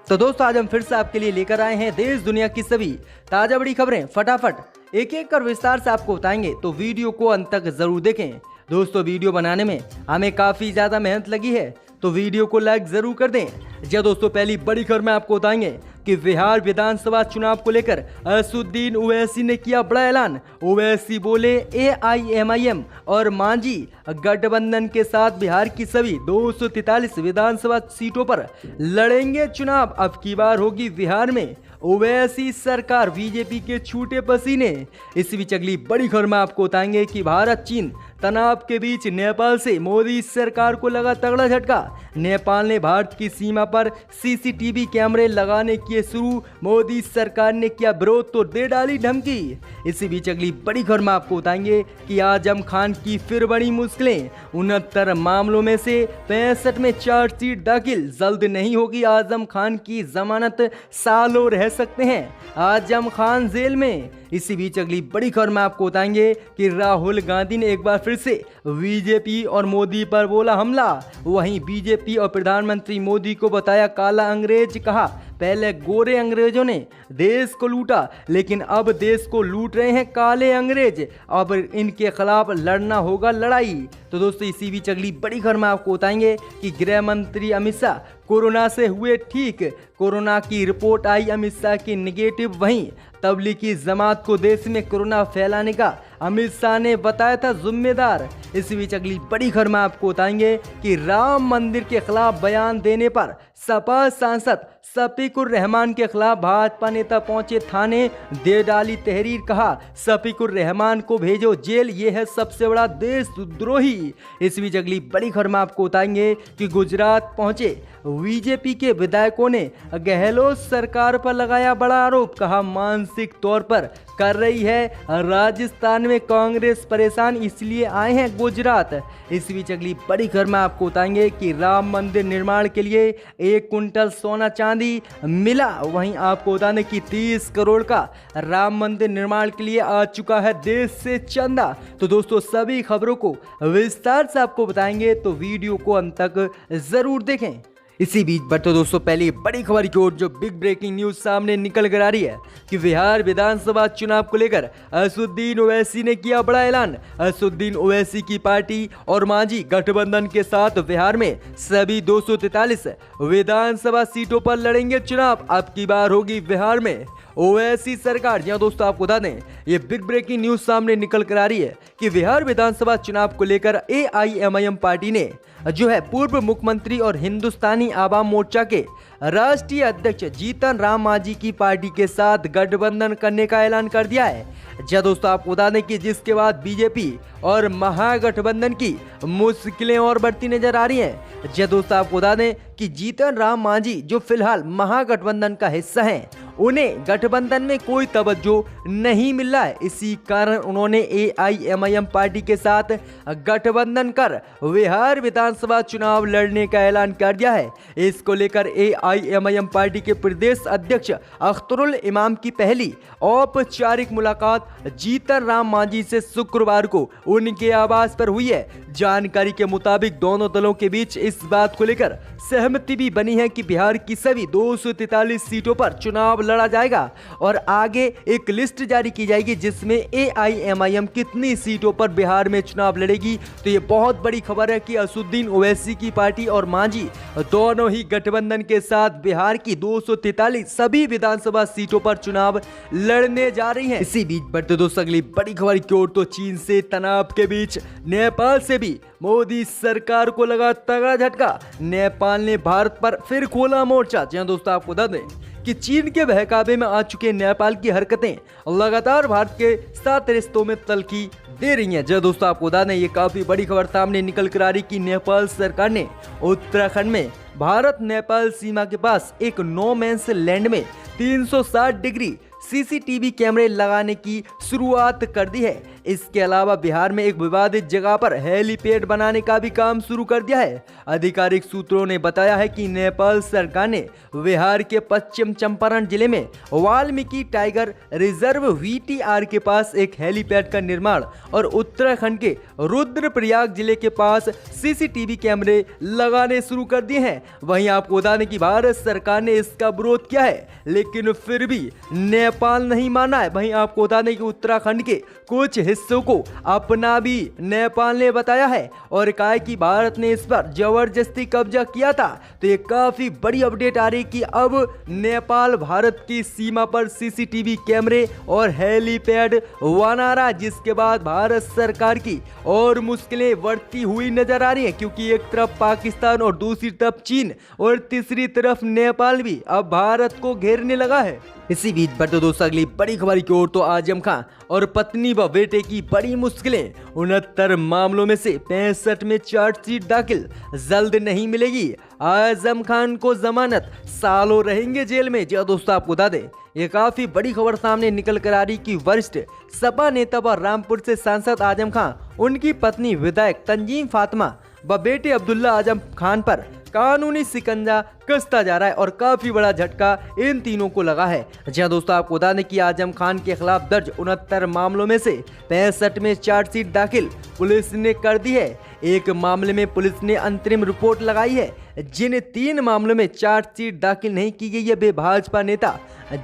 तो दोस्तों आज हम फिर से आपके लिए लेकर आए हैं देश दुनिया की सभी ताजा बड़ी खबरें फटाफट एक एक कर विस्तार से आपको बताएंगे, तो वीडियो को अंत तक जरूर देखें। दोस्तों वीडियो बनाने में हमें काफी ज्यादा मेहनत लगी है, तो वीडियो को लाइक जरूर कर दें। जी दोस्तों, पहली बड़ी खबर में आपको बताएंगे कि बिहार विधानसभा चुनाव को लेकर असदुद्दीन ओवैसी ने किया बड़ा ऐलान। ओवैसी बोले AIMIM और मांझी गठबंधन के साथ बिहार की सभी 243 विधानसभा सीटों पर लड़ेंगे चुनाव। अब की बार होगी बिहार में ओवैसी सरकार, बीजेपी के छूटे पसीने। इस बीच अगली बड़ी खबर में आपको बताएंगे कि भारत चीन तनाव के बीच नेपाल से मोदी सरकार को लगा तगड़ा झटका। नेपाल ने भारत की सीमा पर CCTV कैमरे लगाने किए शुरू, मोदी सरकार ने किया विरोध तो दे डाली धमकी। इसी बीच अगली बड़ी खबर में आपको बताएंगे कि आजम खान की फिर बड़ी मुश्किलें, 69 मामलों में से 65 में चार्जशीट दाखिल, जल्द नहीं होगी आजम खान की जमानत, सालों रह सकते हैं आजम खान जेल में। इसी बीच अगली बड़ी खबर में आपको बताएंगे कि राहुल गांधी ने एक बार फिर से बीजेपी और मोदी पर बोला हमला। वहीं बीजेपी और प्रधानमंत्री मोदी को बताया काला अंग्रेज, कहा पहले गोरे अंग्रेजों ने देश को लूटा, लेकिन अब देश को लूट रहे हैं काले अंग्रेज, अब इनके खिलाफ लड़ना होगा लड़ाई। तो दोस्तों इसी बीच अगली बड़ी खबर में आपको बताएंगे कि गृह मंत्री अमित शाह कोरोना से हुए ठीक, कोरोना की रिपोर्ट आई अमित शाह की निगेटिव। वहीं तबलीगी जमात को देश में कोरोना फैलाने का अमित शाह ने बताया था जिम्मेदार। इस बीच अगली बड़ी खबर में आपको बताएंगे कि राम मंदिर के खिलाफ बयान देने पर सपा सांसद शफीकुर रहमान के खिलाफ भाजपा नेता पहुंचे थाने, दे डाली तहरीर, कहा शफीकुर रहमान को भेजो जेल, ये है सबसे बड़ा देशद्रोही। इस बीच अगली बड़ी खबर में आपको बताएंगे कि गुजरात पहुंचे बीजेपी के विधायकों ने गहलोत सरकार पर लगाया बड़ा आरोप, कहा मानसिक तौर पर कर रही है राजस्थान में कांग्रेस परेशान, इसलिए आए हैं गुजरात। इस बीच अगली बड़ी खबर में आपको बताएंगे कि राम मंदिर निर्माण के लिए 1 कुंटल सोना चांदी मिला। वहीं आपको बता दें कि 30 करोड़ का राम मंदिर निर्माण के लिए आ चुका है देश से चंदा। तो दोस्तों सभी खबरों को विस्तार से आपको बताएंगे, तो वीडियो को अंत तक जरूर देखें। इसी बीच बढ़ते दोस्तों पहली बड़ी खबर की ओर, जो बिग ब्रेकिंग न्यूज सामने निकल कर आ रही है कि बिहार विधानसभा चुनाव को लेकर असदुद्दीन ओवैसी ने किया बड़ा ऐलान। असदुद्दीन ओवैसी की पार्टी और मांझी गठबंधन के साथ बिहार में सभी 243 विधानसभा सीटों पर लड़ेंगे चुनाव। अब की बार होगी बिहार में ओवैसी सरकार। जी दोस्तों आपको बता दें, ये बिग ब्रेकिंग न्यूज सामने निकल कर आ रही है कि बिहार विधानसभा चुनाव को लेकर AIMIM पार्टी ने जो है पूर्व मुख्यमंत्री और हिंदुस्तानी आवाम मोर्चा के राष्ट्रीय अध्यक्ष जीतन राम मांझी की पार्टी के साथ गठबंधन करने का ऐलान कर दिया है। जी दोस्तों आपको बता दें कि जिसके बाद बीजेपी और महागठबंधन की मुश्किलें और बढ़ती नजर आ रही हैं। जी दोस्तों आपको बता दें कि जीतन राम मांझी जो फिलहाल महागठबंधन का हिस्सा हैं, उन्हें गठबंधन में कोई तवज्जो नहीं मिल रहा है। इसी कारण उन्होंने AIMIM पार्टी के साथ गठबंधन कर बिहार विधानसभा चुनाव लड़ने का ऐलान कर दिया है। इसको लेकर AIMIM पार्टी के प्रदेश अध्यक्ष अख्तरुल इमाम की पहली औपचारिक मुलाकात जीतन राम मांझी से शुक्रवार को उनके आवास पर हुई है। जानकारी के मुताबिक दोनों दलों के बीच इस बात को लेकर सहमति भी बनी है कि बिहार की सभी 243 सीटों पर चुनाव लड़ा जाएगा और आगे एक लिस्ट जारी की जाएगी जिसमें AIMIM कितनी सीटों पर बिहार में चुनाव लड़ेगी। तो ये बहुत बड़ी खबर है कि असदुद्दीन ओवैसी की पार्टी और मांझी दोनों ही गठबंधन के साथ बिहार की 243 सभी विधानसभा सीटों पर चुनाव लड़ने जा रही हैं। इसी बीच बढ़ते दोस्तों अगली बड़ी खबर की ओर, तो चीन से तनाव के बीच नेपाल से भी मोदी सरकार को लगा तगड़ा झटका। नेपाल ने भारत पर फिर खोला मोर्चा। जी दोस्तों आपको बता दें कि चीन के बहकावे में आ चुके नेपाल की हरकतें लगातार भारत के साथ रिश्तों में तल्खी दे रही हैं। जी दोस्तों आपको बता दें ये काफी बड़ी खबर सामने निकल कर आ रही कि नेपाल सरकार ने उत्तराखंड में भारत नेपाल सीमा के पास एक नो मैंस लैंड में 360 डिग्री CCTV कैमरे लगाने की शुरुआत कर दी है। इसके अलावा बिहार में एक विवादित जगह पर हेलीपैड बनाने का भी काम शुरू कर दिया है। आधिकारिक सूत्रों ने बताया है कि नेपाल सरकार ने बिहार के पश्चिम चंपारण जिले में वाल्मीकि टाइगर रिजर्व VTR के पास एक हेलीपैड का निर्माण और उत्तराखंड के रुद्रप्रयाग जिले के पास CCTV कैमरे लगाने शुरू कर दिए हैं। वहीं आपको बता दें कि भारत सरकार ने इसका विरोध किया है, लेकिन फिर भी नेपाल नहीं माना है। वहीं आपको बता दें कि उत्तराखंड के कुछ हिस्सों को अपना भी नेपाल ने बताया है और कहा है कि भारत ने इस पर जबरदस्ती कब्जा किया था। तो ये काफी बड़ी अपडेट आ रही कि अब नेपाल भारत की सीमा पर CCTV कैमरे और हेलीपैड बना रहा, जिसके बाद भारत सरकार की और मुश्किलें बढ़ती हुई नजर आ रही हैं, क्योंकि एक तरफ पाकिस्तान और दूसरी तरफ चीन और तीसरी तरफ नेपाल भी अब भारत को घेरने लगा है। इसी बीच बढ़ते दोस्तों अगली बड़ी खबर की ओर तो आजम खान और पत्नी व बेटे की बड़ी मुश्किलें। 69 मामलों में से 65 में चार्जशीट दाखिल, जल्द नहीं मिलेगी आजम खान को जमानत, सालों रहेंगे जेल में। जी दोस्तों आपको बता दें ये काफी बड़ी खबर सामने निकल कर आ रही कि वरिष्ठ सपा नेता व रामपुर से सांसद आजम खान, उनकी पत्नी विधायक तंजीम फातिमा व बेटे अब्दुल्ला आजम खान पर कानूनी शिकंजा कसता जा रहा है और काफी बड़ा झटका इन तीनों को लगा है। जी हाँ दोस्तों आपको बता दें कि आजम खान के खिलाफ दर्ज 69 मामलों में से 65 में चार्जशीट दाखिल पुलिस ने कर दी है। एक मामले में पुलिस ने अंतरिम रिपोर्ट लगाई है। जिन 3 मामलों में चार्जशीट दाखिल नहीं की गई है वे भाजपा नेता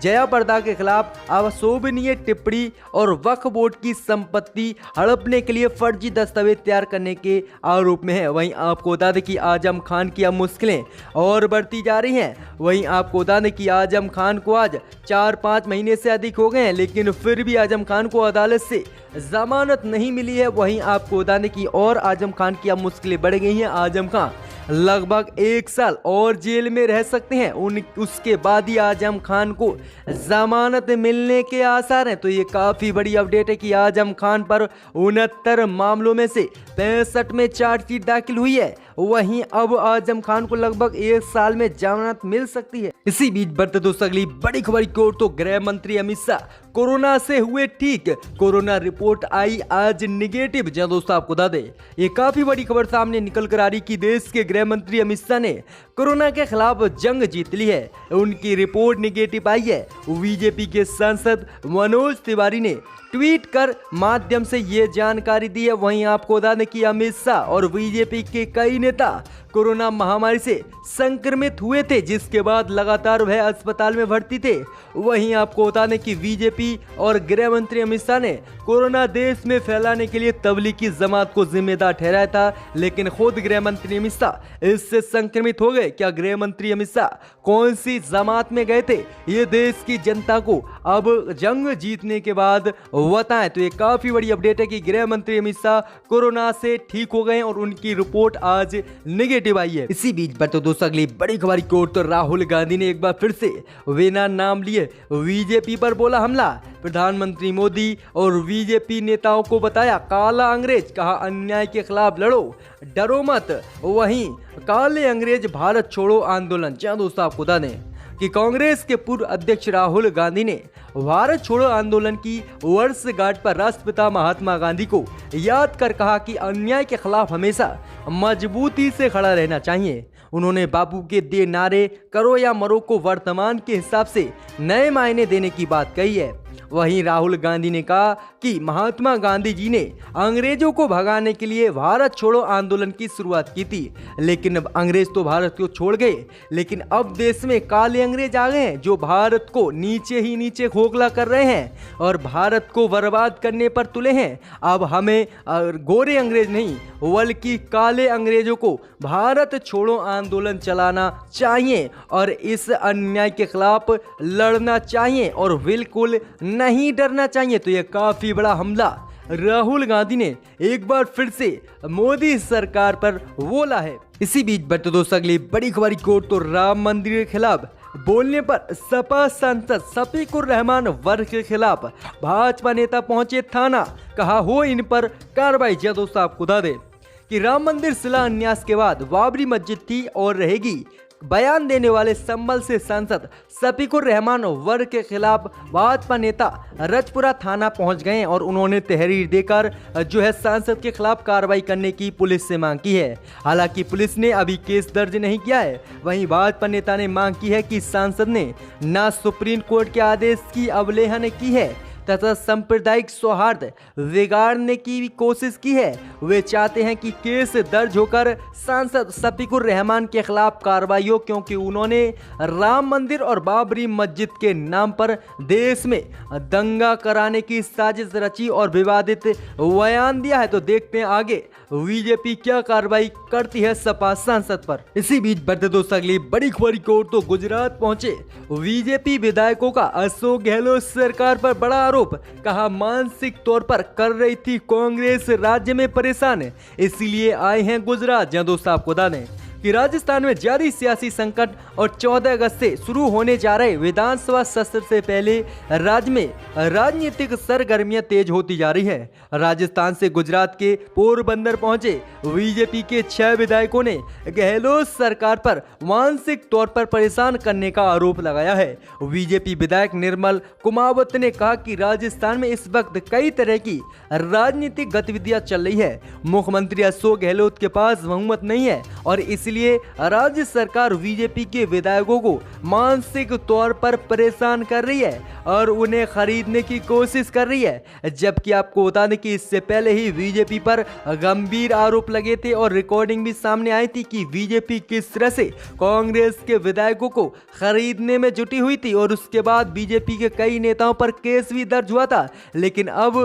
जया प्रदा के खिलाफ अशोभनीय टिप्पणी और वक्फ बोर्ड की संपत्ति हड़पने के लिए फर्जी दस्तावेज तैयार करने के आरोप में है। वहीं आपको बता दें कि आजम खान की अब मुश्किलें और बढ़ती जा रही हैं। वहीं आपको बता दें कि आजम खान को आज 4-5 महीने से अधिक हो गए हैं, लेकिन फिर भी आजम खान को अदालत से जमानत नहीं मिली है। वहीं आपको बता दें कि और आजम खान की अब मुश्किलें बढ़ गई हैं। आजम खान लगभग 1 साल और जेल में रह सकते हैं। उसके बाद ही आजम खान को जमानत मिलने के आसार हैं। तो ये काफी बड़ी अपडेट है कि आजम खान पर 69 मामलों में से 65 में चार्जशीट दाखिल हुई है। वहीं अब आजम खान को लगभग 1 साल में जमानत मिल सकती है। इसी बीच बढ़ते दोस्तों अगली बड़ी खबर की ओर तो गृह मंत्री अमित शाह कोरोना से हुए ठीक, कोरोना रिपोर्ट आई आज निगेटिव। जहां दोस्तों आपको बता दें ये काफी बड़ी खबर सामने निकल कर आ रही कि देश के गृह मंत्री अमित शाह ने कोरोना के खिलाफ जंग जीत ली है। उनकी रिपोर्ट निगेटिव आई है। बीजेपी के सांसद मनोज तिवारी ने ट्वीट कर माध्यम से ये जानकारी दी है। वहीं आपको बता दें कि अमित शाह और बीजेपी के कई नेता कोरोना महामारी से संक्रमित हुए थे, जिसके बाद लगातार वह अस्पताल में भर्ती थे। वहीं आपको बता दें कि बीजेपी और गृह मंत्री अमित शाह ने कोरोना देश में फैलाने के लिए तबलीगी जमात को जिम्मेदार ठहराया था, लेकिन खुद गृह मंत्री अमित शाह इससे संक्रमित हो गए। क्या गृह मंत्री अमित शाह कौन सी जमात में गए थे, ये देश की जनता को अब जंग जीतने के बाद बताएं। तो ये काफी बड़ी अपडेट है कि गृह मंत्री अमित शाह कोरोना से ठीक हो गए और उनकी रिपोर्ट आज निगेटिव आई है। इसी बीच बढ़ते दोस्तों अगली बड़ी खबर की ओर तो राहुल गांधी ने एक बार फिर से बिना नाम लिए बीजेपी पर बोला हमला। प्रधानमंत्री मोदी और बीजेपी नेताओं को बताया काला अंग्रेज, कहा अन्याय के खिलाफ लड़ो, डरो मत। वहीं काले अंग्रेज भारत छोड़ो आंदोलन। जहां दोस्तों आपको बता दें कि कांग्रेस के पूर्व अध्यक्ष राहुल गांधी ने भारत छोड़ो आंदोलन की वर्षगांठ पर राष्ट्रपिता महात्मा गांधी को याद कर कहा कि अन्याय के खिलाफ हमेशा मजबूती से खड़ा रहना चाहिए। उन्होंने बापू के दे नारे करो या मरो को वर्तमान के हिसाब से नए मायने देने की बात कही है। वहीं राहुल गांधी ने कहा कि महात्मा गांधी जी ने अंग्रेजों को भगाने के लिए भारत छोड़ो आंदोलन की शुरुआत की थी, लेकिन अब अंग्रेज तो भारत को छोड़ गए, लेकिन अब देश में काले अंग्रेज आ गए हैं जो भारत को नीचे ही नीचे खोखला कर रहे हैं और भारत को बर्बाद करने पर तुले हैं। अब हमें गोरे अंग्रेज नहीं बल्कि काले अंग्रेजों को भारत छोड़ो आंदोलन चलाना चाहिए और इस अन्याय के खिलाफ लड़ना चाहिए और बिल्कुल नहीं डरना चाहिए। तो यह काफी बड़ा हमला राहुल गांधी ने एक बार फिर से मोदी सरकार पर बोला है। इसी बीच बढ़ते दोस्तों अगली बड़ी खबर की ओर तो राम मंदिर के खिलाफ बोलने पर सपा सांसद शफीकुर रहमान वर्ग के खिलाफ भाजपा नेता पहुंचे थाना, कहा हो इन पर कार्रवाई। जब दोस्तों आपको बता दें कि राम मंदिर शिलान्यास के बाद बाबरी मस्जिद थी और रहेगी, बयान देने वाले संभल से सांसद शफीकुर रहमान वर्ग के खिलाफ भाजपा नेता रजपुरा थाना पहुंच गए और उन्होंने तहरीर देकर जो है सांसद के खिलाफ कार्रवाई करने की पुलिस से मांग की है। हालांकि पुलिस ने अभी केस दर्ज नहीं किया है। वहीं भाजपा नेता ने मांग की है कि सांसद ने ना सुप्रीम कोर्ट के आदेश की अवहेलना की है तथा सांप्रदायिक सौहार्द बिगाड़ने की भी कोशिश की है। वे चाहते हैं कि केस दर्ज होकर सांसद शफीकुर रहमान के खिलाफ कार्रवाई हो, क्योंकि उन्होंने राम मंदिर और बाबरी मस्जिद के नाम पर देश में दंगा कराने की साजिश रची और विवादित बयान दिया है। तो देखते हैं आगे बीजेपी क्या कार्रवाई करती है सपा सांसद पर। इसी बीच बढ़ते दोस्तों अगली बड़ी खबर की ओर तो गुजरात पहुंचे बीजेपी विधायकों का अशोक गहलोत सरकार पर बड़ा आरोप। कहा मानसिक तौर पर कर रही थी कांग्रेस राज्य में परेशान, इसलिए आए हैं गुजरात। जहां दोस्तों आपको बता दें कि राजस्थान में जारी सियासी संकट और 14 अगस्त से शुरू होने जा रहे विधानसभा सत्र से पहले राज्य में राजनीतिक सरगर्मियां तेज होती जा रही है। राजस्थान से गुजरात के पोरबंदर पहुंचे बीजेपी के 6 विधायकों ने गहलोत सरकार पर मानसिक तौर पर परेशान करने का आरोप लगाया है। बीजेपी विधायक निर्मल कुमावत ने कहा कि राजस्थान में इस वक्त कई तरह की राजनीतिक गतिविधियां चल रही है। मुख्यमंत्री अशोक गहलोत के पास बहुमत नहीं है और इसलिए राज्य सरकार बीजेपी के विधायकों को मानसिक तौर पर परेशान कर रही है और उन्हें खरीदने की कोशिश कर रही है। जबकि आपको बता दें कि इससे पहले ही बीजेपी पर गंभीर आरोप लगे थे और रिकॉर्डिंग भी सामने आई थी कि बीजेपी किस तरह से कांग्रेस के विधायकों को खरीदने में जुटी हुई थी और उसके बाद बीजेपी के कई नेताओं पर केस भी दर्ज हुआ था। लेकिन अब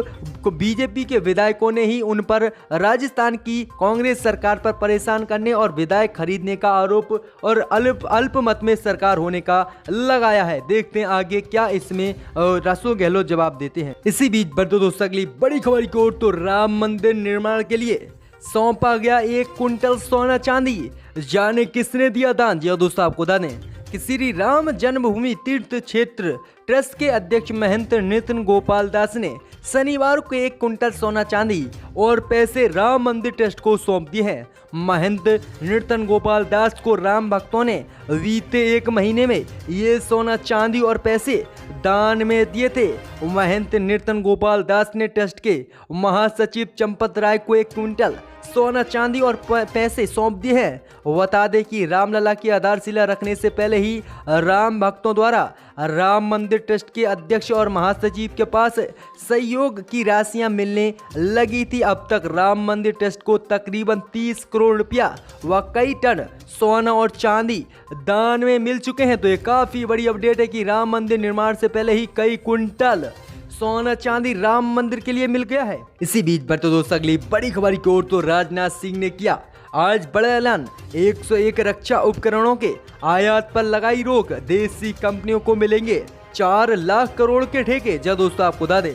बीजेपी के विधायकों ने ही उन पर राजस्थान की कांग्रेस सरकार पर परेशान करने और विधायक खरीदने का आरोप और अल्पमत में सरकार होने का लगाया है। देखते हैं आगे क्या इसमें अशोक गहलोत जवाब देते हैं। इसी बीच बढ़ते दोस्तों अगली बड़ी खबर की ओर तो राम मंदिर निर्माण के लिए सौंपा गया 1 कुंटल सोना चांदी, जाने किसने दिया दान। जी दोस्तों आपको बता दें कि श्री राम जन्मभूमि तीर्थ क्षेत्र ट्रस्ट के अध्यक्ष महंत नितिन गोपाल दास ने शनिवार को 1 कुंटल सोना चांदी और पैसे राम मंदिर ट्रस्ट को सौंप दिए हैं। महंत नितिन गोपाल दास को राम भक्तों ने बीते 1 महीने में ये सोना चांदी और पैसे दान में दिए थे। महंत नितिन गोपाल दास ने ट्रस्ट के महासचिव चंपत राय को 1 कुंटल सोना चांदी और पैसे सौंप दिए हैं। बता दें कि रामलला की आधारशिला रखने से पहले ही राम भक्तों द्वारा राम मंदिर ट्रस्ट के अध्यक्ष और महासचिव के पास सहयोग की राशियां मिलने लगी थी। अब तक राम मंदिर ट्रस्ट को तकरीबन 30 करोड़ रुपया व कई टन सोना और चांदी दान में मिल चुके हैं। तो ये काफी बड़ी अपडेट है कि राम मंदिर निर्माण से पहले ही कई कुंटल सोना चांदी राम मंदिर के लिए मिल गया है। इसी बीच बढ़ते दोस्तों अगली बड़ी खबर की ओर तो राजनाथ सिंह ने किया आज बड़ा ऐलान। 101 रक्षा उपकरणों के आयात पर लगाई रोक, देसी कंपनियों को मिलेंगे 4 लाख करोड़ के ठेके। जब दोस्तों आपको बता दें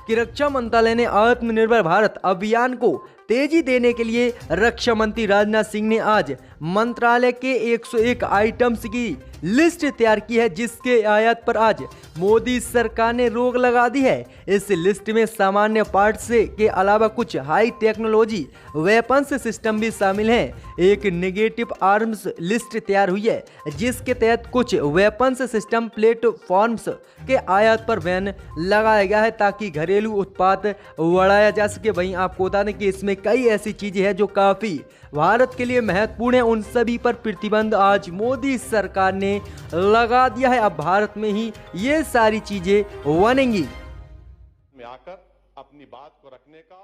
कि रक्षा मंत्रालय ने आत्मनिर्भर भारत अभियान को तेजी देने के लिए रक्षा मंत्री राजनाथ सिंह ने आज मंत्रालय के 101 आइटम्स की लिस्ट तैयार की है, जिसके आयात पर आज मोदी सरकार ने रोक लगा दी है। इस लिस्ट में सामान्य पार्ट्स के अलावा कुछ हाई टेक्नोलॉजी वेपन्स सिस्टम भी शामिल हैं। एक नेगेटिव आर्म्स लिस्ट तैयार हुई है, जिसके तहत कुछ वेपन्स सिस्टम प्लेटफॉर्म्स के आयात पर बैन लगाया गया है ताकि घरेलू उत्पाद बढ़ाया जा सके। वहीं आपको बता दें कि इसमें कई ऐसी चीजें हैं जो काफी भारत के लिए महत्वपूर्ण है, उन सभी पर प्रतिबंध आज मोदी सरकार ने लगा दिया है। अब भारत में ही ये सारी चीजें बनेंगी। में आकर अपनी बात को रखने का